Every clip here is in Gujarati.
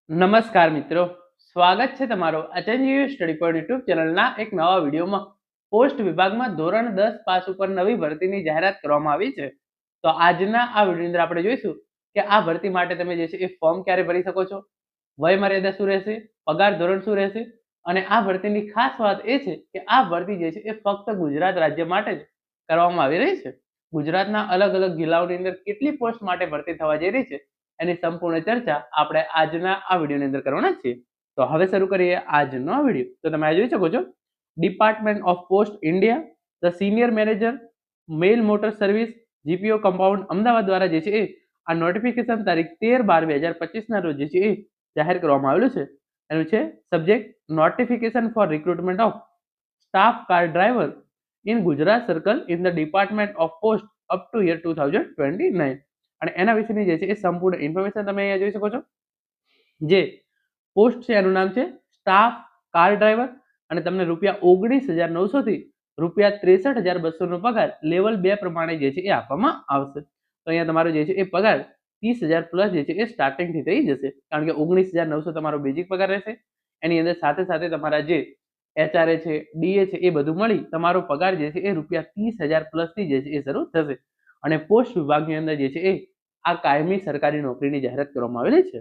નમસ્કાર મિત્રો, સ્વાગત છે તમારો અચંજીવ સ્ટડી પોઈન્ટ યુટ્યુબ ચેનલના એક નવા વિડીયોમાં. પોસ્ટ વિભાગમાં ધોરણ 10 પાસ ઉપર નવી ભરતીની જાહેરાત કરવામાં આવી છે. તો આજના આ વિડીયોની અંદર આપણે જોઈશું કે આ ભરતી માટે તમે જે છે એ ફોર્મ ક્યારે ભરી શકો છો, વય મર્યાદા શું રહેશે, પગાર ધોરણ શું રહેશે, અને આ ભરતીની ખાસ વાત એ છે કે આ ભરતી જે છે એ ફક્ત ગુજરાત રાજ્ય માટે જ કરવામાં આવી રહી છે. ગુજરાતના અલગ અલગ જિલ્લાઓની અંદર કેટલી પોસ્ટ માટે ભરતી થવા જઈ રહી છે એની સંપૂર્ણ ચર્ચા આપણે આજના આ વિડીયોની અંદર કરવાના છીએ. તો હવે શરૂ કરીએ આજનો આ વિડીયો. તો તમે આ જોઈ શકો છો, department of post India, the senior manager, mail motor service, GPO compound Ahmedabad દ્વારા જે છે એ આ નોટિફિકેશન તારીખ 13/12/2025 ના રોજ જે છે એ જાહેર કરવામાં આવેલું છે. એનું છે subject notification for recruitment of staff car driver in Gujarat circle in the department of post up to year 2029. અને એના વિશેની જે છે એ સંપૂર્ણ ઇન્ફોર્મેશન તમે અહીંયા જોઈ શકો છો. જે પોસ્ટ છે એનું નામ છે સ્ટાફ કાર ડ્રાઈવર, અને તમને ₹19,900 થી ₹63,200 નો પગાર લેવલ 2 પ્રમાણે જે છે એ આપવામાં આવશે. તો અહીંયા તમારો જે છે એ પગાર 30,000 પ્લસ જે છે એ સ્ટાર્ટિંગ થી થઈ જશે, કારણ કે 19,900 તમારો બેઝિક પગાર રહેશે. એની અંદર સાથે સાથે તમારા જે એચઆરએ છે, ડીએ છે, એ બધું મળી તમારો પગાર જે છે એ ₹30,000 પ્લસ થી જે છે એ શરૂ થશે. અને પોસ્ટ વિભાગની અંદર જે છે એ આ કાયમી સરકારી નોકરીની જાહેરાત કરવામાં આવેલી છે.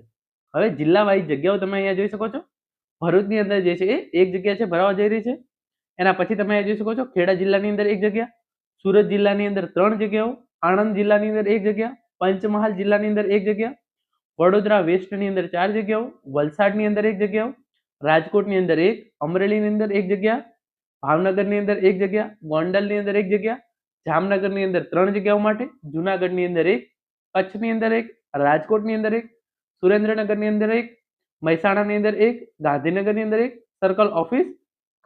હવે જિલ્લા વાઇઝ જગ્યાઓ તમે અહીંયા જોઈ શકો છો. ભરૂચની અંદર જે છે એ એક જગ્યા છે ભરવા જઈ રહી છે. એના પછી તમે અહીંયા જોઈ શકો છો ખેડા જિલ્લાની અંદર એક જગ્યા, સુરત જિલ્લાની અંદર 3 જગ્યાઓ, આણંદ જિલ્લાની અંદર એક જગ્યા, પંચમહાલ જિલ્લાની અંદર એક જગ્યા, વડોદરા વેસ્ટની અંદર 4 જગ્યાઓ, વલસાડની અંદર એક જગ્યાઓ, રાજકોટની અંદર એક, અમરેલીની અંદર એક જગ્યા, ભાવનગરની અંદર એક જગ્યા, ગોંડલની અંદર એક જગ્યા, જામનગરની અંદર 3 જગ્યાઓ માટે, જુનાગઢની અંદર એક, કચ્છની અંદર એક, રાજકોટની અંદર એક, સુરેન્દ્રનગરની અંદર એક, મહેસાણાની અંદર એક, ગાંધીનગરની અંદર એક, સર્કલ ઓફિસ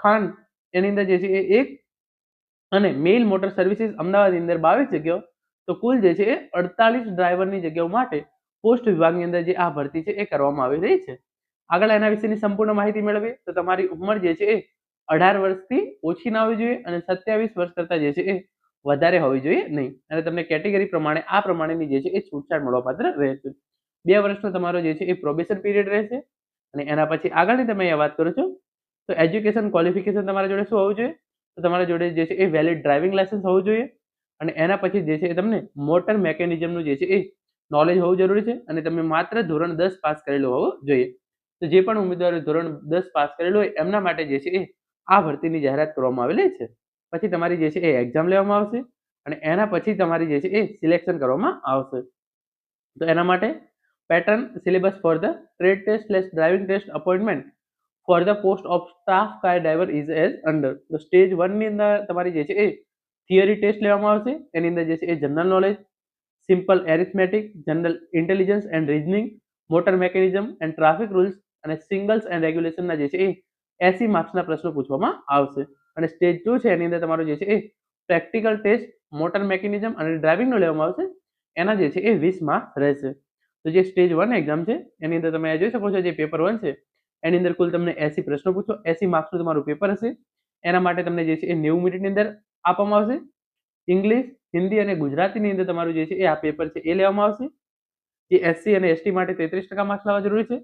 ખાન એની અંદર જે છે એ એક, અને મેલ મોટર સર્વિસીસ અમદાવાદની અંદર 22 જગ્યાઓ. તો કુલ જે છે એ 48 ડ્રાઈવરની જગ્યાઓ માટે પોસ્ટ વિભાગની અંદર જે આ ભરતી છે એ કરવામાં આવી રહી છે. આગળ એના વિશેની સંપૂર્ણ માહિતી મેળવીએ તો તમારી ઉંમર જે છે એ 18 વર્ષથી ઓછી ના હોવી જોઈએ અને 27 વર્ષ કરતા જે છે એ વધારે હોવી જોઈએ નહીં. અને તમને કેટેગરી પ્રમાણે આ પ્રમાણેની જે છે એ છૂટછાટ મળવાપાત્ર રહેશે. 2 વર્ષનો તમારો જે છે એ પ્રોબેશન પીરિયડ રહેશે. અને એના પછી આગળની તમે અહીંયા વાત કરો છો તો એજ્યુકેશન ક્વોલિફિકેશન તમારા જોડે શું હોવું જોઈએ? તો તમારા જોડે જે છે એ વેલિડ ડ્રાઇવિંગ લાયસન્સ હોવું જોઈએ. અને એના પછી જે છે એ તમને મોટર મેકેનિઝમનું જે છે એ નોલેજ હોવું જરૂરી છે, અને તમે માત્ર ધોરણ 10 પાસ કરેલું હોવું જોઈએ. તો જે પણ ઉમેદવારો ધોરણ 10 પાસ કરેલું હોય એમના માટે જે છે એ આ ભરતીની જાહેરાત કરવામાં આવેલી છે. પછી તમારી જે છે એ એક્ઝામ લેવામાં આવશે અને એના પછી તમારી જે છે એ સિલેક્શન કરવામાં આવશે. તો એના માટે pattern syllabus for the trade test / driving test appointment for the post of staff car driver is as under. તો સ્ટેજ 1 ની અંદર તમારી જે છે એ થિયરી ટેસ્ટ લેવામાં આવશે. એની અંદર જે છે એ general knowledge, simple arithmetic, general intelligence and reasoning, motor mechanism and traffic rules અને સિંગલ્સ એન્ડ રેગ્યુલેશનના જે છે એ 80 માર્ક્સના પ્રશ્નો પૂછવામાં આવશે. અને સ્ટેજ 2 છે એની અંદર તમારો જે છે એ પ્રેક્ટિકલ ટેસ્ટ મોટર મેકેનિઝમ અને ડ્રાઇવિંગનો લેવામાં આવશે. એના જે છે એ 20 માર્ક્સ રહેશે. તો જે સ્ટેજ 1 એક્ઝામ છે એની અંદર તમે જોઈ શકો છો જે પેપર 1 છે એની અંદર કુલ તમને 80 પ્રશ્નો પૂછો, 80 માર્ક્સનું તમારું પેપર હશે. એના માટે તમને જે છે એ 90 મિનિટની અંદર આપવામાં આવશે. ઇંગ્લિશ, હિન્દી અને ગુજરાતીની અંદર તમારું જે છે એ આ પેપર છે એ લેવામાં આવશે. જે એસસી અને એસટી માટે 33% માર્ક્સ લાવવા જરૂરી છે,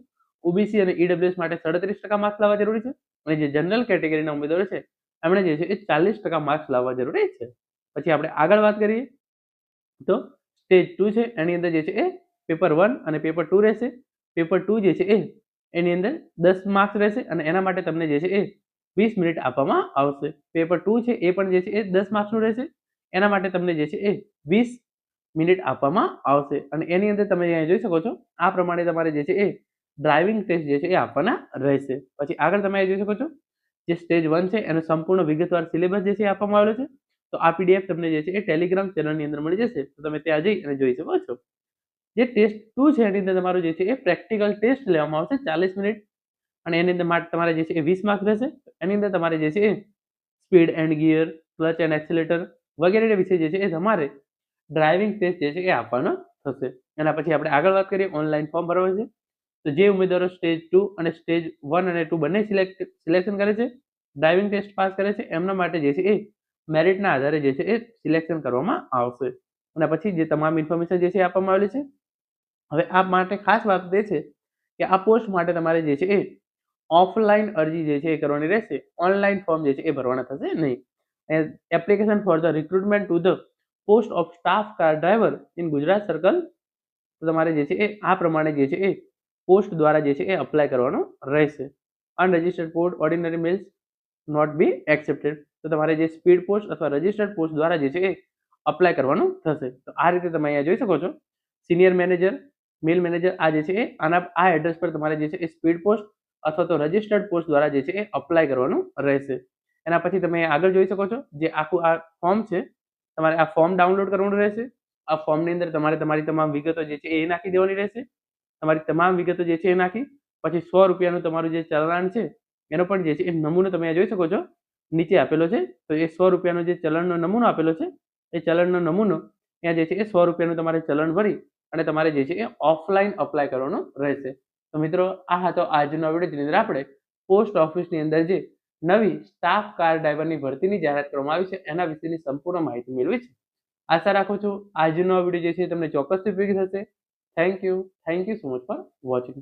ઓબીસી અને ઈડબ્લ્યુએસ માટે 37% માર્ક્સ લાવવા જરૂરી છે, અને જે જનરલ કેટેગરીના ઉમેદવારો છે એમણે જે છે એ 40% માર્ક્સ લાવવા જરૂરી છે. પછી આપણે આગળ વાત કરીએ તો સ્ટેજ 2 છે એની અંદર જે છે એ પેપર 1 અને પેપર 2 રહેશે. પેપર 2 જે છે એની અંદર 10 માર્ક્સ રહેશે અને એના માટે તમને જે છે એ 20 મિનિટ આપવામાં આવશે. પેપર 2 છે એ પણ જે છે એ 10 માર્ક્સનું રહેશે. એના માટે તમને જે છે એ 20 મિનિટ આપવામાં આવશે. અને એની અંદર તમે અહીંયા જોઈ શકો છો આ પ્રમાણે તમારે જે છે એ ડ્રાઇવિંગ ટેસ્ટ જે છે એ આપવાના રહેશે. પછી આગળ તમે જોઈ શકો છો જે સ્ટેજ 1 છે એનો સંપૂર્ણ વિગતવાર સિલેબસ જે છે આપવામાં આવેલો છે. તો આ પીડીએફ તમને જે છે એ ટેલિગ્રામ ચેનલની અંદર મળી જશે, તો તમે ત્યાં જઈ અને જોઈ શકો છો. જે ટેસ્ટ 2 છે એની અંદર તમારું જે છે એ પ્રેક્ટિકલ ટેસ્ટ લેવામાં આવશે 40 મિનિટ, અને એની અંદર તમારે જે છે એ 20 માર્ક્સ રહેશે. એની અંદર તમારે જે છે એ speed and gear, clutch and accelerator વગેરે વિશે જે છે એ તમારે ડ્રાઇવિંગ ટેસ્ટ જે છે એ આપવાનો થશે. એના પછી આપણે આગળ વાત કરીએ ઓનલાઈન ફોર્મ ભરવાનું છે. તો જે ઉમેદવારો સ્ટેજ 2 અને સ્ટેજ 1 અને 2 બંને સિલેક્શન કરે છે, ડ્રાઇવિંગ ટેસ્ટ પાસ કરે છે, એમના માટે જે છે એ મેરિટના આધારે જે છે એ સિલેક્શન કરવામાં આવશે. અને પછી જે તમામ ઇન્ફોર્મેશન જે છે આપવામાં આવેલી છે. હવે આ માટે ખાસ વાત એ છે કે આ પોસ્ટ માટે તમારે જે છે એ ઓફલાઈન અરજી જે છે એ કરવાની રહેશે, ઓનલાઈન ફોર્મ જે છે એ ભરવાના થશે નહીં. Application for the recruitment to the post of staff car driver in Gujarat circle. તો તમારે જે છે એ આ પ્રમાણે જે છે એ પોસ્ટ દ્વારા જે છે એ અપ્લાય કરવાનો રહેશે. Unregistered post ordinary mails not be accepted. તો તમારે જે સ્પીડ પોસ્ટ અથવા રજિસ્ટર્ડ પોસ્ટ દ્વારા જે છે એ અપ્લાય કરવાનું થશે. તો આ રીતે તમે અહીંયા જોઈ શકો છો. સિનિયર મેનેજર, મેલ મેનેજર, આ જે છે એ આ એડ્રેસ પર તમારે જે છે એ સ્પીડ પોસ્ટ અથવા તો રજિસ્ટર્ડ પોસ્ટ દ્વારા જે છે એ અપ્લાય કરવાનું રહેશે. એના પછી તમે આગળ જોઈ શકો છો જે આખું આ ફોર્મ છે, તમારે આ ફોર્મ ડાઉનલોડ કરવાનું રહેશે. આ ફોર્મની અંદર તમારે તમારી તમામ વિગતો જે છે એ નાખી દેવાની રહેશે. તમારી તમામ વિગતો જે છે એ નાખી પછી 100 રૂપિયાનું તમારું જે ચલણ છે એનો પણ જે છે એ નમૂનો તમે જોઈ શકો છો નીચે આપેલો છે. તો એ 100 રૂપિયાનો જે ચલણનો નમૂનો આપેલો છે એ ચલણનો નમૂનો ત્યાં જે છે એ 100 રૂપિયાનું તમારે ચલણ ભરી અને તમારે જે છે એ ઓફલાઈન અપ્લાય કરવાનો રહેશે. તો મિત્રો આ હતો આજનો વિડીયો, જેની અંદર આપણે પોસ્ટ ઓફિસની અંદર જે નવી સ્ટાફ કાર ડ્રાઈવરની ભરતીની જાહેરાત કરવામાં આવી છે એના વિશેની સંપૂર્ણ માહિતી મેળવી છે. આશા રાખું છું આજનો વિડીયો જે છે તમને ચોક્કસથી ઉપયોગી થશે. Thank you so much for watching.